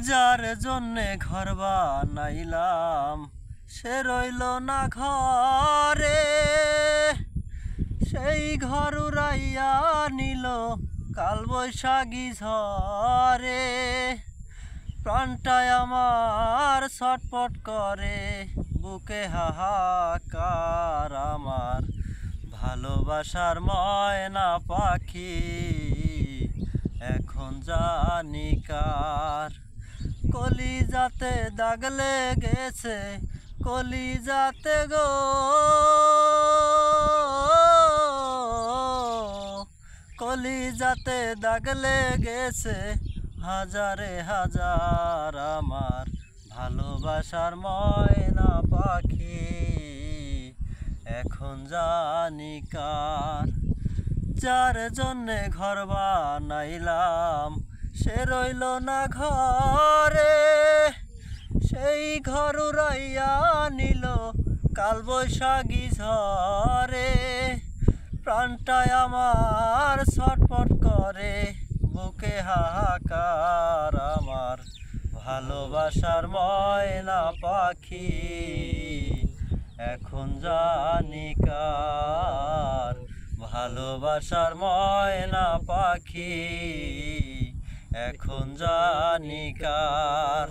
যার জন্যে ঘর বানাইলাম সে রইল না ঘরে, সেই ঘর উড়াইয়া নিল কাল বৈশাখী ঝড়ে। প্রাণটায় আমার ছটপট করে, বুকে হাহাকার আমার ভালোবাসার ময়না পাখি এখন জানি কার। কলিজাতে দাগ লেগেছে, কলিজাতে গো, কলিজাতে দাগ লেগেছে হাজারে হাজার আমার ভালোবাসার ময়না পাখি এখন জানি কার। যার জন্যে ঘর বানাইলাম সে রইল না ঘরে, সেই ঘর উড়াইয়া নিল কাল বৈশাখী ঝড়ে। প্রাণটায় আমার ছটপট করে, বুকে হাহাকার আমার ভালোবাসার ময়না পাখি এখন জানি কার। ভালোবাসার ময়না পাখি এখন জানি কার।